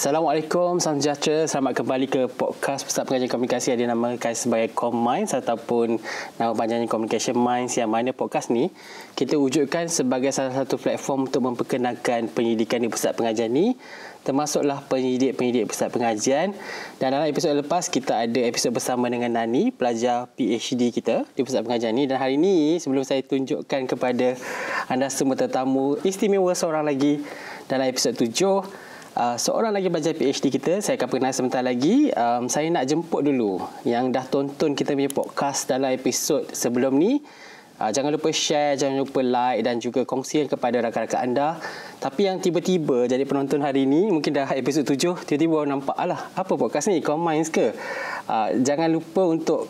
Assalamualaikum, salam sejahtera. Selamat kembali ke podcast Pusat Pengajian Komunikasi yang dinamakan sebagai ComMinds ataupun nama panjangnya Communication Minds, yang mana podcast ni kita wujudkan sebagai salah satu platform untuk memperkenalkan pendidikan di pusat pengajian ni, termasuklah pendidik-pendidik pusat pengajian. Dan dalam episod lepas kita ada episod bersama dengan Nani, pelajar PhD kita di pusat pengajian ni. Dan hari ini sebelum saya tunjukkan kepada anda semua tetamu istimewa seorang lagi dalam episod 7, seorang lagi pelajar PhD kita, saya akan perkenalkan sebentar lagi. Saya nak jemput dulu yang dah tonton kita punya podcast dalam episod sebelum ni. Jangan lupa share, jangan lupa like dan juga kongsikan kepada rakan-rakan anda. Tapi yang tiba-tiba jadi penonton hari ni, mungkin dah episod 7, tiba-tiba baru nampak, alah, apa podcast ni? ComMinds ke? Jangan lupa untuk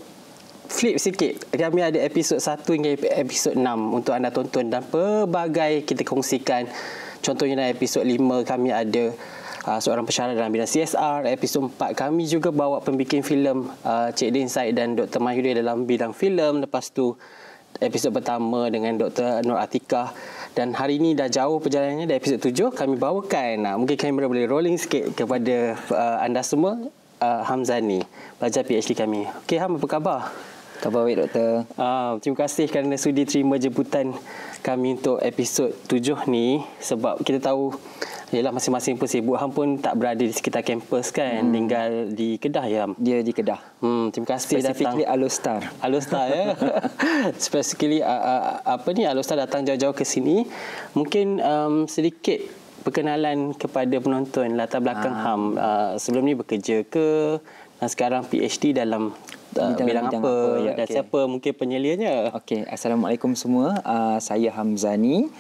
flip sikit. Kami ada episod 1 hingga episod 6 untuk anda tonton, dan pelbagai kita kongsikan. Contohnya dalam episod 5 kami ada seorang pensyarah dalam bidang CSR. Episod 4 kami juga bawa pembikin filem Cik Din Said dan Dr. Mahyudin dalam bidang filem. Lepas tu episod pertama dengan Dr. Nur Atikah. Dan hari ini dah jauh perjalanannya, dah episod 7 kami bawakan. Mungkin kamera boleh rolling sikit kepada anda semua. Hamzani, pelajar PhD kami. Okey Ham, apa khabar? Khabar baik, Doktor. Terima kasih kerana sudi terima jemputan kami untuk episod 7 ni. Sebab kita tahu, yelah, masing-masing pun sibuk. Ham pun tak berada di sekitar kampus kan? Tinggal di Kedah ya, Ham? Dia di Kedah. Terima kasih Specifically datang. Alostar. Alostar ya. Specifically Alostar datang jauh-jauh ke sini. Mungkin sedikit perkenalan kepada penonton, latar belakang Ham. Sebelum ni bekerja ke? Dan sekarang PhD dalam bidang apa? Ya, dan siapa mungkin penyelianya? Okey, Assalamualaikum semua. Saya Hamzani.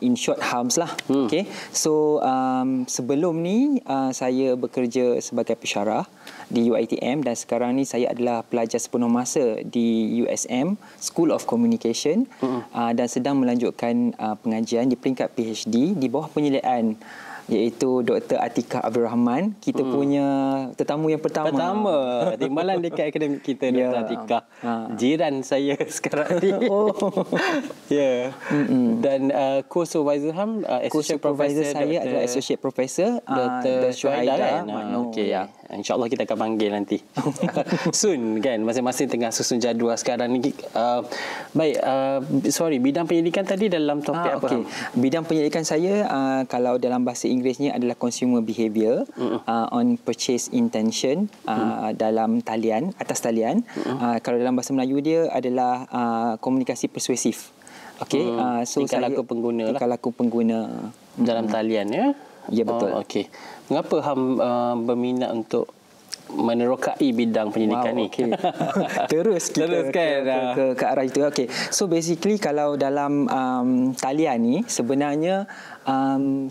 In short, Hams lah. Okey. So, sebelum ni saya bekerja sebagai pensyarah di UiTM, dan sekarang ni saya adalah pelajar sepenuh masa di USM School of Communication, dan sedang melanjutkan pengajian di peringkat PhD di bawah penyeliaan iaitu Dr. Atikah Abdul Rahman, kita punya tetamu yang pertama. Timbalan dekat akademik kita, Dr. Atikah. Jiran saya sekarang ni. Ya. Dan co-supervisor Ham, co-supervisor professor saya adalah Associate Professor Dr. Syuhaida kan? Okey, ya. InsyaAllah kita akan panggil nanti. Soon kan, masing-masing tengah susun jadual sekarang ni. Baik, sorry, bidang pendidikan tadi dalam topik apa? Okay. Bidang pendidikan saya, kalau dalam bahasa Inggerisnya adalah consumer behaviour, on purchase intention, dalam talian, atas talian. Kalau dalam bahasa Melayu dia adalah komunikasi persuasif. Okey, so tingkah laku pengguna lah. Tingkah laku pengguna dalam talian ya. Ya, betul. Okey. Mengapa Ham berminat untuk menerokai bidang pendidikan ni? Okay. Terus kita ke arah itu. Okey. So basically kalau dalam talian ni sebenarnya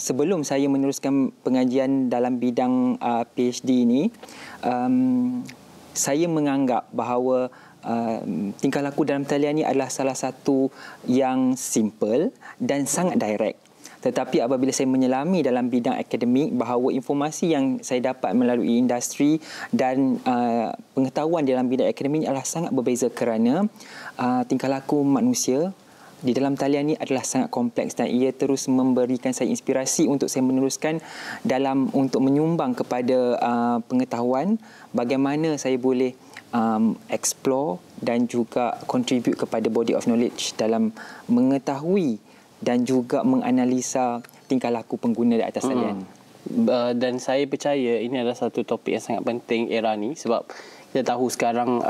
sebelum saya meneruskan pengajian dalam bidang PhD ni, saya menganggap bahawa tingkah laku dalam talian ni adalah salah satu yang simple dan sangat direct. Tetapi apabila saya menyelami dalam bidang akademik, bahawa informasi yang saya dapat melalui industri dan pengetahuan dalam bidang akademik adalah sangat berbeza, kerana tingkah laku manusia di dalam talian ini adalah sangat kompleks, dan ia terus memberikan saya inspirasi untuk saya meneruskan dalam untuk menyumbang kepada pengetahuan bagaimana saya boleh explore dan juga contribute kepada body of knowledge dalam mengetahui dan juga menganalisa tingkah laku pengguna di atas talian. Dan saya percaya ini adalah satu topik yang sangat penting era ni, sebab kita tahu sekarang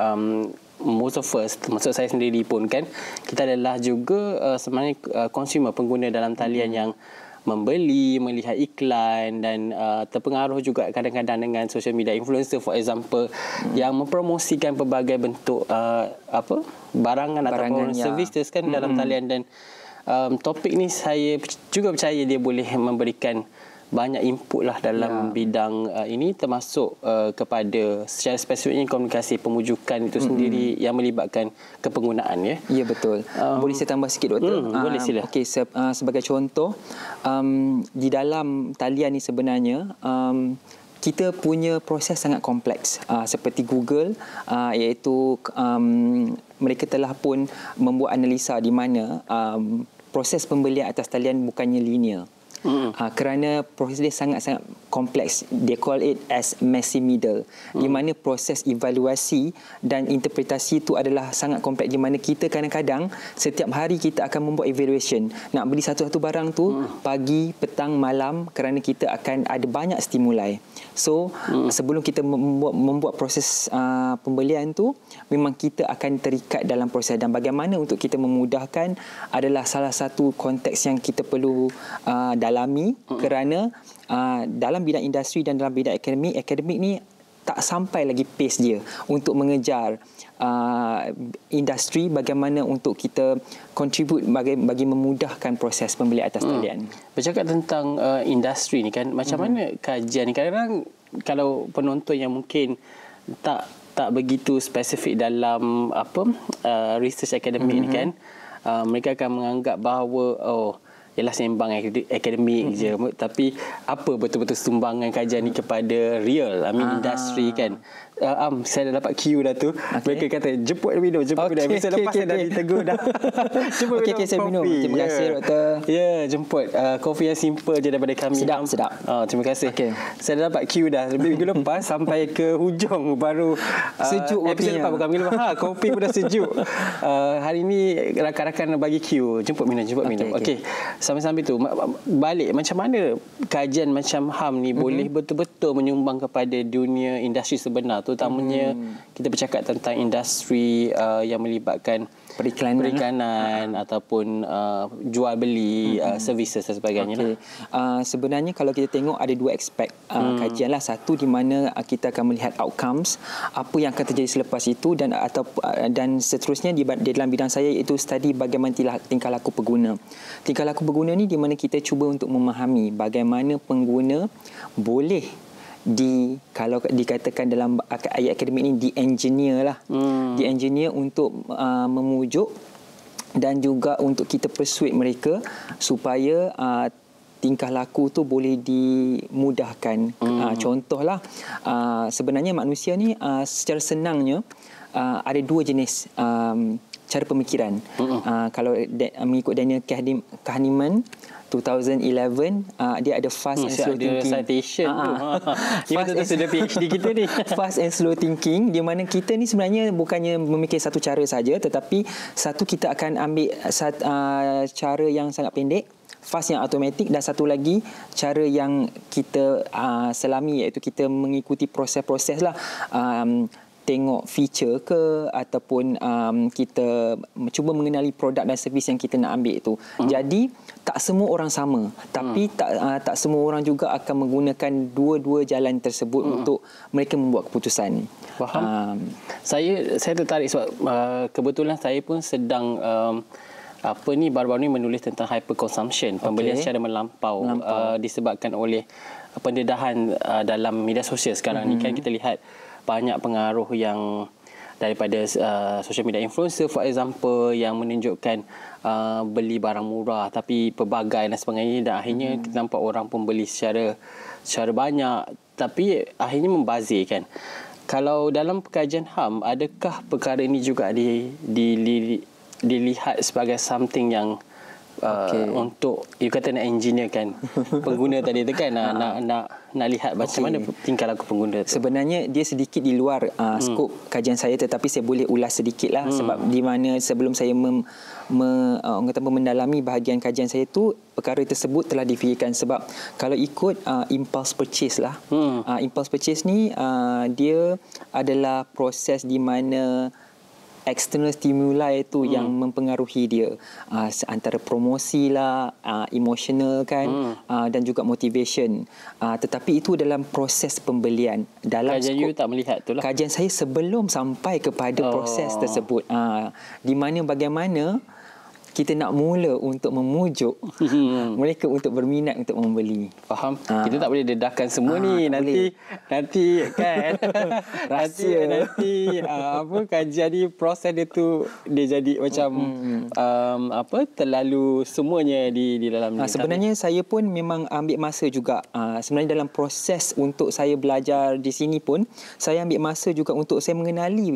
most of us, maksud saya sendiri pun kan, kita adalah juga sebenarnya consumer, pengguna dalam talian yang membeli, melihat iklan dan terpengaruh juga kadang-kadang dengan social media influencer, for example, yang mempromosikan pelbagai bentuk barangan ataupun services kan dalam talian. Dan topik ni saya juga percaya dia boleh memberikan banyak input lah dalam bidang ini, termasuk kepada secara spesifiknya komunikasi pemujukan itu sendiri yang melibatkan kepenggunaan ya. Ya, betul. Boleh saya tambah sikit, Doktor? Boleh, sila. Okey, sebagai contoh, di dalam talian ni sebenarnya kita punya proses sangat kompleks, seperti Google, iaitu mereka telah pun membuat analisa di mana proses pembelian atas talian bukannya linear. kerana proses dia sangat-sangat kompleks. They call it as messy middle, di mana proses evaluasi dan interpretasi itu adalah sangat kompleks, di mana kita kadang-kadang setiap hari kita akan membuat evaluation. Nak beli satu-satu barang tu pagi, petang, malam, kerana kita akan ada banyak stimuli. So sebelum kita membuat proses pembelian tu, memang kita akan terikat dalam proses, dan bagaimana untuk kita memudahkan adalah salah satu konteks yang kita perlu dalami, kerana dalam bidang industri dan dalam bidang akademik ni tak sampai lagi pace dia untuk mengejar industri, bagaimana untuk kita contribute bagi memudahkan proses pembelian atas talian. Bercakap tentang industri ni kan, macam mana kajian ni? Kadang-kadang kalau penonton yang mungkin tak begitu spesifik dalam research akademik ni kan, mereka akan menganggap bahawa ialah sembang akademik je, tapi apa betul-betul sumbangan kajian ni kepada real industri kan. Saya dah dapat queue dah tu. Mereka kata jemput minum, jemput minum. Masa lepas saya dah ditegur dah. Jemput minum saya minum. Terima kasih doktor. Jemput kopi yang simple je daripada kami. Sedap. Terima kasih. Saya dah dapat queue dah. Minggu lepas sampai ke hujung baru sejuk episod lepas, bukan minggu lepas. Kopi pun dah sejuk. Hari ni rakan-rakan bagi queue, jemput minum. Okey. Sambil-sambil tu balik, macam mana kajian macam HAM ni boleh betul-betul menyumbang kepada dunia industri sebenar, terutamanya kita bercakap tentang industri yang melibatkan periklanan ataupun jual beli services dan sebagainya. Sebenarnya kalau kita tengok ada dua aspek kajian lah. Satu di mana kita akan melihat outcomes, apa yang akan terjadi selepas itu, dan seterusnya di dalam bidang saya iaitu study bagaimana tingkah laku pengguna. Tingkah laku pengguna ni di mana kita cuba untuk memahami bagaimana pengguna boleh kalau dikatakan dalam ayat akademik ni di-engineer lah. Di-engineer untuk memujuk dan juga untuk kita persuade mereka supaya tingkah laku tu boleh dimudahkan. Contohlah, sebenarnya manusia ni secara senangnya ada dua jenis cara pemikiran. Kalau mengikut Daniel Kahneman 2011, dia ada fast and slow thinking. Citation tu sudah PhD kita ni. Fast and slow thinking, di mana kita ni sebenarnya bukannya memikir satu cara saja, tetapi satu kita akan ambil cara yang sangat pendek, fast yang automatik, dan satu lagi cara yang kita selami, iaitu kita mengikuti proses-proses lah. Tengok feature ke ataupun kita cuba mengenali produk dan servis yang kita nak ambil itu. Jadi tak semua orang sama, tapi tak semua orang juga akan menggunakan dua-dua jalan tersebut untuk mereka membuat keputusan. Faham. Saya tertarik sebab kebetulan saya pun sedang baru-baru ni menulis tentang hyperconsumption, pembelian secara melampau. Disebabkan oleh pendedahan dalam media sosial sekarang ni kan. Kita lihat banyak pengaruh yang daripada social media influencer, for example, yang menunjukkan beli barang murah tapi pelbagai dan sebagainya, dan akhirnya kita nampak orang pun beli secara banyak, tapi akhirnya membazir kan. Kalau dalam pekajian HAM, adakah perkara ini juga dilihat sebagai something yang untuk you kata nak engineer kan pengguna tadi tu kan, nak lihat macam mana tingkah laku pengguna tu. Sebenarnya dia sedikit di luar skop kajian saya, tetapi saya boleh ulas sedikit lah. Sebab di mana sebelum saya mendalami bahagian kajian saya tu, perkara tersebut telah difikirkan. Sebab kalau ikut impulse purchase lah, impulse purchase ni dia adalah proses di mana external stimuli itu yang mempengaruhi dia, antara promosi lah, emotional kan, dan juga motivation. Tetapi itu dalam proses pembelian. Dalam kajian you tak melihat tu lah. Kajian saya sebelum sampai kepada proses tersebut, di mana bagaimana kita nak mula untuk memujuk mereka untuk berminat untuk membeli. Faham? Kita tak boleh dedahkan semua ni. Nanti kan nanti kajian ni, proses dia tu dia jadi macam terlalu semuanya di dalam ni. Sebenarnya saya pun memang ambil masa juga. Sebenarnya dalam proses untuk saya belajar di sini pun, saya ambil masa juga untuk saya mengenali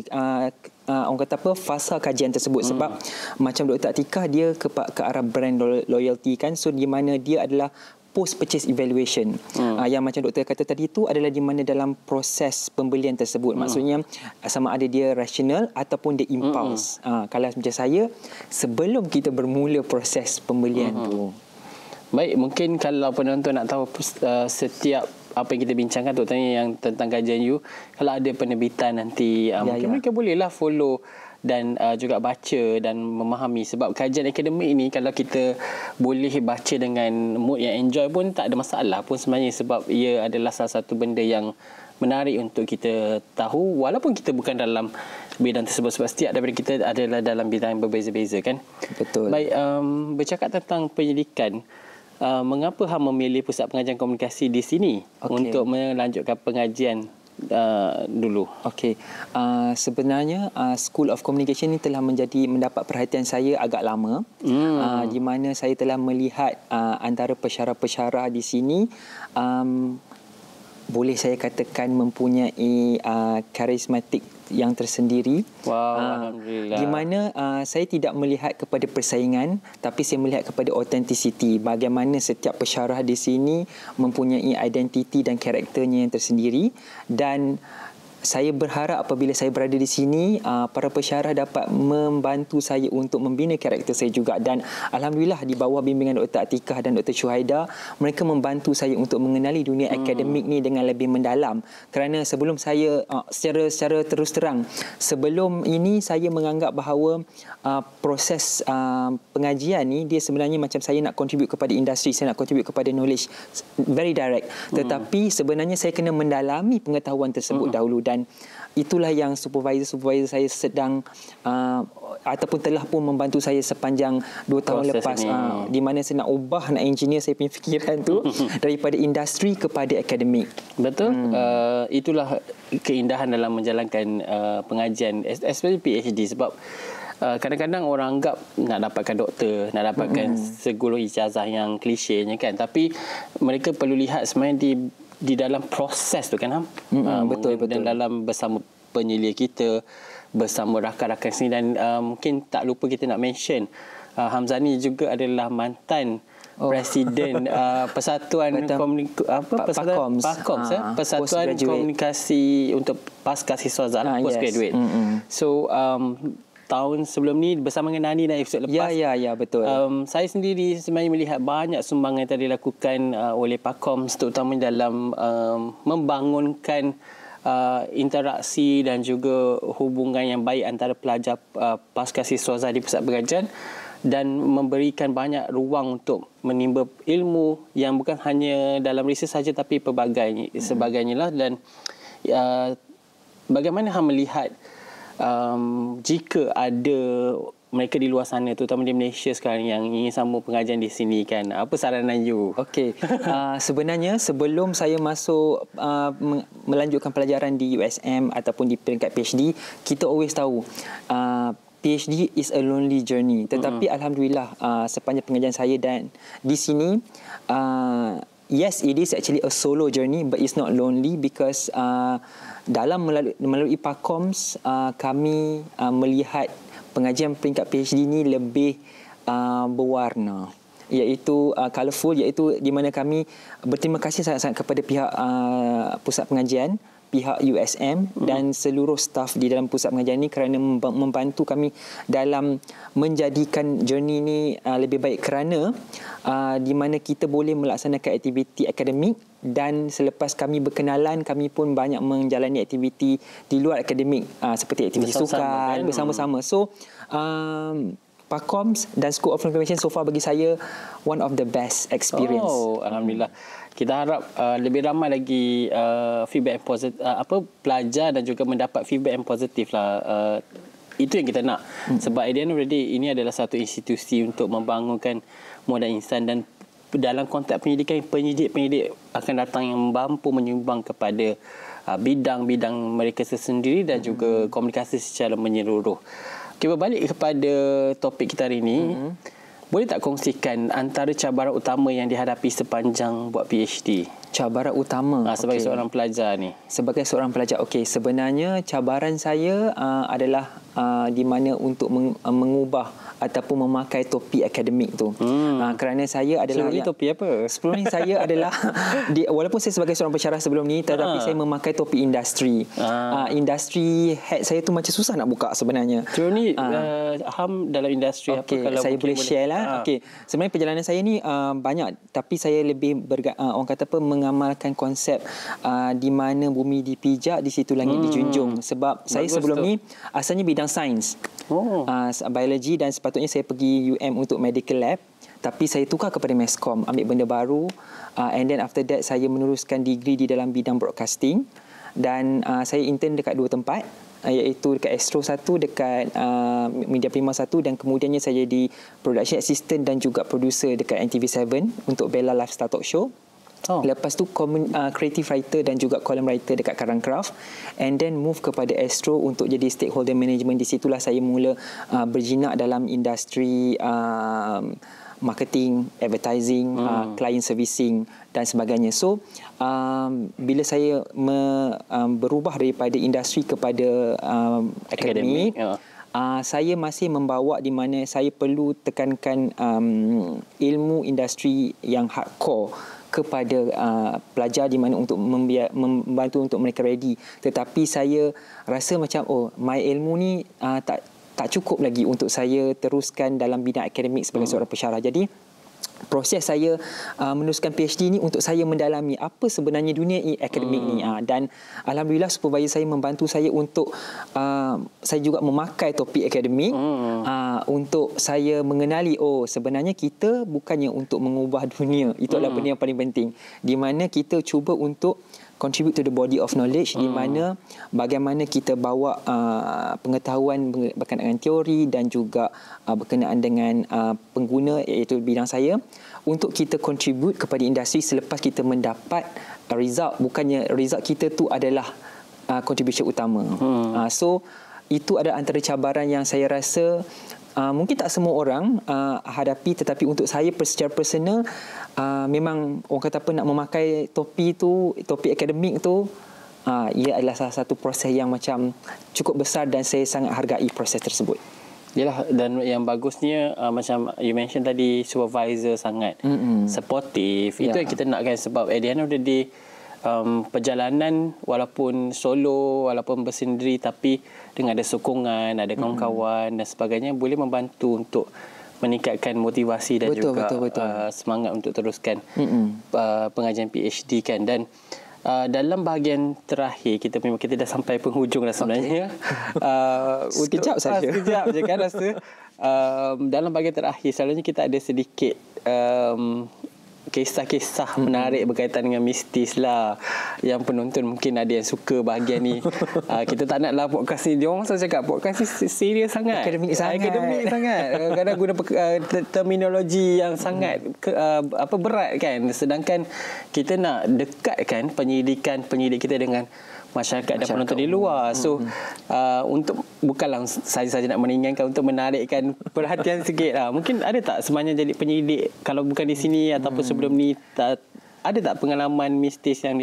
orang kata fasa kajian tersebut. Sebab macam Dr. Atikah, dia ke arah brand loyalty kan. So di mana dia adalah post purchase evaluation. Yang macam doktor kata tadi itu adalah di mana dalam proses pembelian tersebut. Maksudnya sama ada dia rasional ataupun dia impulse. Kalau macam saya, sebelum kita bermula proses pembelian tu. Baik, mungkin kalau penonton nak tahu setiap apa yang kita bincangkan, terutamanya yang tentang kajian you, kalau ada penerbitan nanti, mungkin mereka bolehlah follow dan juga baca dan memahami. Sebab kajian akademik ini kalau kita boleh baca dengan mood yang enjoy pun tak ada masalah pun sebenarnya, sebab ia adalah salah satu benda yang menarik untuk kita tahu walaupun kita bukan dalam bidang tersebut, sebab setiap daripada kita adalah dalam bidang yang berbeza-beza kan. Betul. Baik, bercakap tentang penyelidikan, mengapa hang memilih Pusat Pengajian Komunikasi di sini untuk melanjutkan pengajian dulu? Okey, sebenarnya School of Communication ini telah mendapat perhatian saya agak lama, di mana saya telah melihat antara pensyarah-pensyarah di sini boleh saya katakan mempunyai karismatik yang tersendiri. Alhamdulillah. Di mana saya tidak melihat kepada persaingan, tapi saya melihat kepada authenticity. Bagaimana setiap pensyarah di sini mempunyai identiti dan karakternya yang tersendiri. Dan saya berharap apabila saya berada di sini, para pensyarah dapat membantu saya untuk membina karakter saya juga. Dan Alhamdulillah di bawah bimbingan Dr. Atikah dan Dr. Syuhaida, mereka membantu saya untuk mengenali dunia akademik ni dengan lebih mendalam. Kerana sebelum saya, secara terus terang, sebelum ini saya menganggap bahawa proses pengajian ni, dia sebenarnya macam saya nak contribute kepada industri, saya nak contribute kepada knowledge, very direct. Tetapi sebenarnya saya kena mendalami pengetahuan tersebut dahulu. Dan itulah yang supervisor saya sedang ataupun telah pun membantu saya sepanjang 2 tahun lepas, di mana saya nak ubah, nak engineer saya punya fikiran tu daripada industri kepada akademik. Betul. Itulah keindahan dalam menjalankan pengajian, especially PhD, sebab kadang-kadang orang anggap nak dapatkan doktor, nak dapatkan segulung ijazah yang klisenya kan, tapi mereka perlu lihat sebenarnya di dalam proses tu kan, betul. Dan dalam bersama penyelia kita, bersama rakan-rakan sini. Dan mungkin tak lupa kita nak mention, Hamzani juga adalah mantan Presiden Persatuan Persatuan Komunikasi untuk Pasca Siswa Postgraduate. So tahun sebelum ni bersama dengan Nani dan episod lepas. Ya, betul. Saya sendiri sebenarnya melihat banyak sumbangan yang telah dilakukan oleh PAKOMS, terutama dalam membangunkan interaksi dan juga hubungan yang baik antara pelajar pasca siswa di pusat pengajian, dan memberikan banyak ruang untuk menimba ilmu yang bukan hanya dalam research saja tapi pelbagai sebagainya lah. Dan bagaimana hang melihat jika ada mereka di luar sana, terutama di Malaysia sekarang, yang ingin sambung pengajian di sini kan, apa saranan you? Okey, sebenarnya sebelum saya masuk melanjutkan pelajaran di USM ataupun di peringkat PhD, kita always tahu PhD is a lonely journey. Tetapi Alhamdulillah sepanjang pengajian saya dan di sini, yes, it is actually a solo journey, but it's not lonely because dalam melalui PAKOMS, kami melihat pengajian peringkat PhD ini lebih berwarna, iaitu colourful, iaitu di mana kami berterima kasih sangat-sangat kepada pihak pusat pengajian, pihak USM dan seluruh staf di dalam pusat pengajian ini kerana membantu kami dalam menjadikan journey ini lebih baik, kerana di mana kita boleh melaksanakan aktiviti akademik, dan selepas kami berkenalan, kami pun banyak menjalani aktiviti di luar akademik seperti aktiviti sukan bersama-sama. So PAKOMS dan School of Information so far bagi saya one of the best experience. Alhamdulillah. Kita harap lebih ramai lagi feedback yang positif, pelajar dan juga mendapat feedback yang positif lah. Itu yang kita nak. Sebab at the end of the day, ini adalah satu institusi untuk membangunkan modal insan, dan dalam konteks penyidikan, penyidik akan datang yang mampu menyumbang kepada bidang-bidang mereka sendiri dan juga komunikasi secara menyeluruh. Okay, berbalik kepada topik kita hari ini, boleh tak kongsikan antara cabaran utama yang dihadapi sepanjang buat PhD? Cabaran utama sebagai seorang pelajar ni. Sebagai seorang pelajar, sebenarnya cabaran saya adalah di mana untuk mengubah ataupun memakai topi akademik tu. Kerana saya adalah sebelum ni topi apa? Sebelum ni saya adalah walaupun saya sebagai seorang pensyarah sebelum ni, tetapi saya memakai topi industri. Industri hat saya tu macam susah nak buka sebenarnya. Sebelum ni Ham dalam industri apa? Kalau saya boleh share lah. Sebenarnya perjalanan saya ni banyak, tapi saya lebih orang kata apa, mengamalkan konsep di mana bumi dipijak, di situ langit dijunjung. Sebab saya sebelum ni asalnya bidang sains, biologi, dan sepatutnya saya pergi UM untuk medical lab, tapi saya tukar kepada Meskom, ambil benda baru, and then after that saya meneruskan degree di dalam bidang broadcasting, dan saya intern dekat 2 tempat, iaitu dekat Astro 1, dekat Media Prima 1, dan kemudiannya saya jadi production assistant dan juga producer dekat NTV7 untuk Bella Lifestyle Talk Show. Lepas tu creative writer dan juga column writer dekat Karang Craft, and then move kepada Astro untuk jadi stakeholder management. Di situlah saya mula berjinak dalam industri marketing, advertising, client servicing dan sebagainya. So bila saya berubah daripada industri kepada akademik, saya masih membawa di mana saya perlu tekankan ilmu industri yang hardcore kepada pelajar, di mana untuk membantu untuk mereka ready. Tetapi saya rasa macam my ilmu ni tak cukup lagi untuk saya teruskan dalam bidang akademik sebagai seorang pensyarah. Jadi proses saya meneruskan PhD ni untuk saya mendalami apa sebenarnya dunia akademik ni, dan alhamdulillah supervisor saya membantu saya untuk saya juga memakai topik akademik untuk saya mengenali sebenarnya kita bukannya untuk mengubah dunia, itu adalah benda yang paling penting, di mana kita cuba untuk contribute to the body of knowledge, di mana bagaimana kita bawa pengetahuan berkenaan dengan teori dan juga berkenaan dengan pengguna, iaitu bidang saya, untuk kita contribute kepada industri selepas kita mendapat result. Bukannya result kita tu adalah contribution utama. So itu adalah antara cabaran yang saya rasa mungkin tak semua orang hadapi, tetapi untuk saya secara personal, memang orang kata apa, nak memakai topi akademik tu, ia adalah salah satu proses yang macam cukup besar, dan saya sangat hargai proses tersebut. Yalah, dan yang bagusnya macam you mention tadi, supervisor sangat supportive. Itu yang kita nakkan, sebab at the end of the day perjalanan walaupun solo, walaupun bersendiri, tapi dengan ada sokongan, ada kawan-kawan dan sebagainya, boleh membantu untuk meningkatkan motivasi dan betul. Semangat untuk teruskan pengajian PhD kan. Dan dalam bahagian terakhir, kita dah sampai penghujung dah sebenarnya. Sekejap saja. Sekejap je kan rasa. Dalam bahagian terakhir selalunya kita ada sedikit kisah-kisah menarik berkaitan dengan mistis lah, yang penonton mungkin ada yang suka bahagian ni. Kita tak naklah podcast ni, dia orang selalu cakap podcast ni serius sangat, akademik sangat. Kadang-kadang guna terminologi yang sangat berat kan, sedangkan kita nak dekatkan penyidik kita dengan masyarakat dan penonton di luar. So untuk bukanlah saja nak meringankan, untuk menarikkan perhatian sikit lah. Mungkin ada tak sebenarnya jadi penyidik, kalau bukan di sini ataupun sebelum ni, ada tak pengalaman mistis yang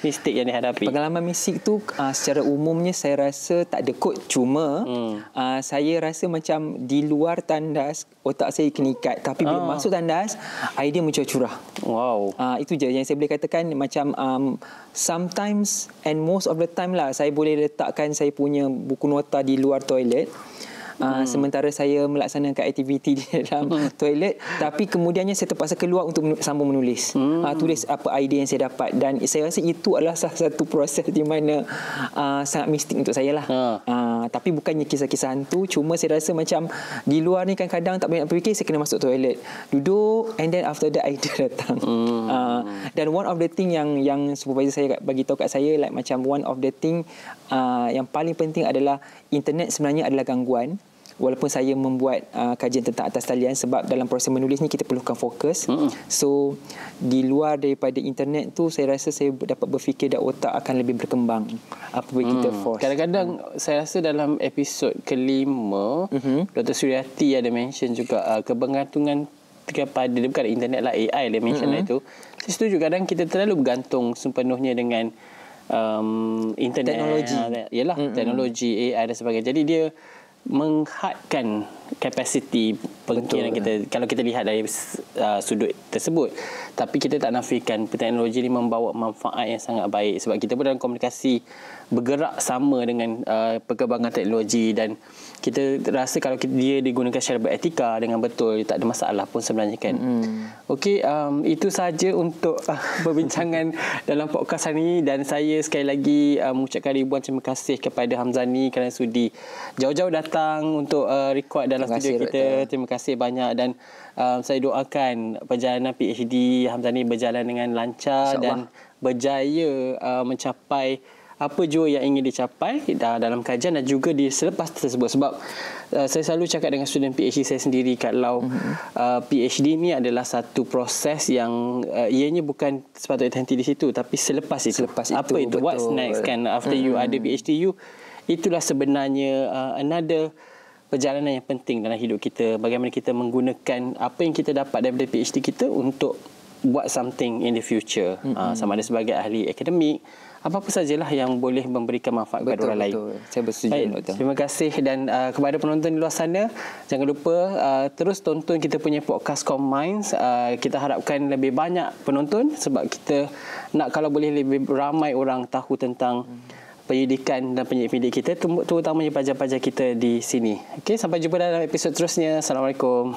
mistik yang dihadapi? Pengalaman mistik tu secara umumnya saya rasa tak ada kot. Cuma saya rasa macam di luar tandas otak saya kena ikat, tapi bila masuk tandas idea mencurah-curah. Wow. Itu je yang saya boleh katakan. Macam sometimes and most of the time lah, saya boleh letakkan saya punya buku nota di luar toilet. Sementara saya melaksanakan aktiviti di dalam toilet, tapi kemudiannya saya terpaksa keluar untuk sambung menulis. Tulis apa idea yang saya dapat, dan saya rasa itu adalah salah satu proses di mana sangat mistik untuk saya lah. Tapi bukannya kisah-kisah hantu, cuma saya rasa macam di luar ni kadang-kadang tak boleh nak berfikir, saya kena masuk toilet, duduk, and then after that idea datang. Dan one of the thing yang supervisor saya bagi tahu kat saya, like macam one of the thing yang paling penting adalah internet sebenarnya adalah gangguan. Walaupun saya membuat kajian tentang atas talian, sebab dalam proses menulis ni kita perlukan fokus. So di luar daripada internet tu, saya rasa saya dapat berfikir dan otak akan lebih berkembang apabila kita force. Kadang-kadang saya rasa dalam episod kelima Dr. Suryati ada mention juga kebergantungan kepada, bukan internet lah, AI dia mention lah itu. Saya setuju, kadang kita terlalu bergantung sepenuhnya dengan internet, teknologi AI dan sebagainya. Jadi dia menghadkan kapasiti pemikiran kita kalau kita lihat dari sudut tersebut. Tapi kita tak nafikan teknologi ini membawa manfaat yang sangat baik, sebab kita pun dalam komunikasi bergerak sama dengan perkembangan teknologi, dan kita rasa kalau dia digunakan secara beretika dengan betul, tak ada masalah pun sebenarnya kan. Okey, itu sahaja untuk perbincangan dalam podcast hari ini, dan saya sekali lagi mengucapkan ribuan terima kasih kepada Hamzani kerana sudi jauh-jauh datang untuk record dalam studio kita. Terima kasih banyak, dan saya doakan perjalanan PhD Hamzani berjalan dengan lancar dan berjaya mencapai apa jua yang ingin dicapai dalam kajian dan juga di selepas tersebut. Sebab saya selalu cakap dengan student PhD saya sendiri, kalau PhD ni adalah satu proses yang ianya bukan sepatutnya terhenti di situ, tapi selepas itu apa itu, betul. What's next kan, after you ada PhD you, itulah sebenarnya another perjalanan yang penting dalam hidup kita. Bagaimana kita menggunakan apa yang kita dapat daripada PhD kita untuk buat something in the future, sama ada sebagai ahli akademik, apa-apa sajalah yang boleh memberikan manfaat kepada orang lain. Saya bersetuju. Baik, terima kasih, dan kepada penonton di luar sana, jangan lupa terus tonton kita punya podcast Comminds. Kita harapkan lebih banyak penonton, sebab kita nak kalau boleh lebih ramai orang tahu tentang pendidikan dan pendidik kita, terutamanya pelajar-pelajar kita di sini. Okey, sampai jumpa dalam episod terusnya. Assalamualaikum.